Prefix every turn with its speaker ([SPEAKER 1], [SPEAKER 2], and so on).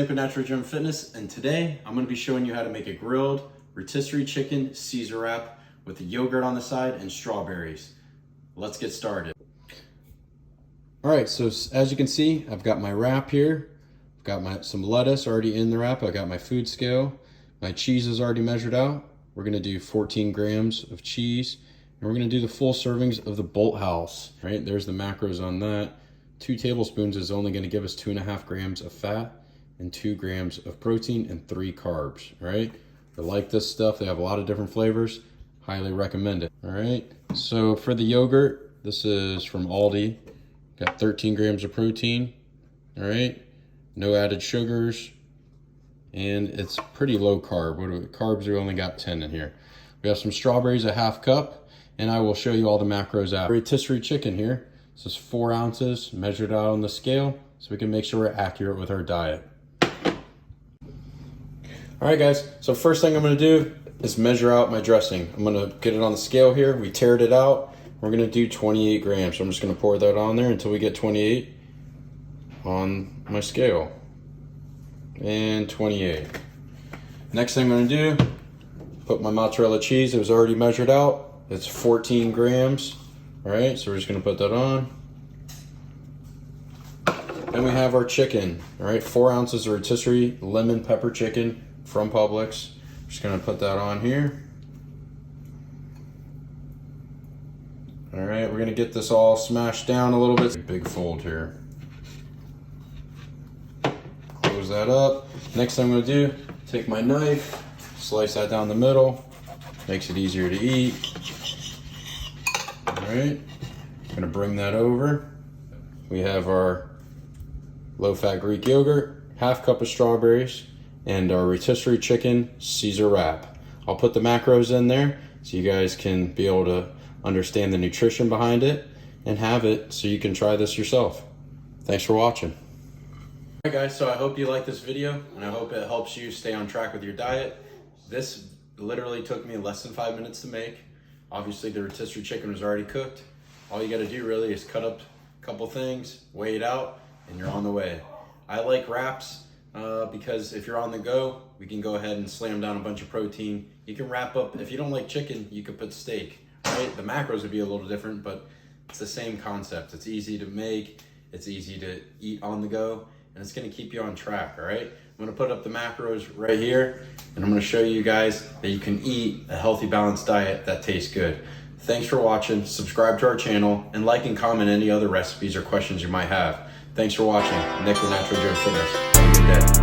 [SPEAKER 1] Nick with Natural Gym Fitness, and today I'm going to be showing you how to make a grilled rotisserie chicken Caesar wrap with the yogurt on the side and strawberries. Let's get started. All right, so as you can see, I've got my wrap here. I've got some lettuce already in the wrap. I've got my food scale. My cheese is already measured out. We're going to do 14 grams of cheese, and we're going to do the full servings of the Bolthouse. Right, there's the macros on that. 2 tablespoons is only going to give us 2.5 grams of fat and 2 grams of protein and 3 carbs. All right, I like this stuff. They have a lot of different flavors. Highly recommend it. All right, so for the yogurt, this is from Aldi. Got 13 grams of protein. All right, no added sugars, and it's pretty low carb. Carbs, we only got 10 in here. We have some strawberries, a 1/2 cup, and I will show you all the macros out. Rotisserie chicken here. This is 4 ounces, measured out on the scale, so we can make sure we're accurate with our diet. All right, guys, so first thing I'm gonna do is measure out my dressing. I'm gonna get it on the scale here. We tared it out. We're gonna do 28 grams. So I'm just gonna pour that on there until we get 28 on my scale. And 28. Next thing I'm gonna do, put my mozzarella cheese. It was already measured out. It's 14 grams. All right, so we're just gonna put that on. Then we have our chicken. All right, 4 ounces of rotisserie lemon pepper chicken from Publix. Just gonna put that on here. All right, we're gonna get this all smashed down a little bit. Big fold here. Close that up. Next thing I'm gonna do, take my knife, slice that down the middle. Makes it easier to eat. All right, I'm gonna bring that over. We have our low-fat Greek yogurt, 1/2 cup of strawberries, and our rotisserie chicken Caesar wrap. I'll put the macros in there so you guys can be able to understand the nutrition behind it and have it so you can try this yourself. Thanks for watching. All right, guys, so I hope you like this video, and I hope it helps you stay on track with your diet. This literally took me less than 5 minutes to make. Obviously, the rotisserie chicken was already cooked. All you gotta do really is cut up a couple things, weigh it out, and you're on the way. I like wraps because if you're on the go, we can go ahead and slam down a bunch of protein. You can wrap up, if you don't like chicken, you could put steak, right? The macros would be a little different, but it's the same concept. It's easy to make, it's easy to eat on the go, and it's gonna keep you on track, all right? I'm gonna put up the macros right here, and I'm gonna show you guys that you can eat a healthy, balanced diet that tastes good. Thanks for watching. Subscribe to our channel, and like and comment any other recipes or questions you might have. Thanks for watching. Nick with Natural Gym Fitness. Have a good day.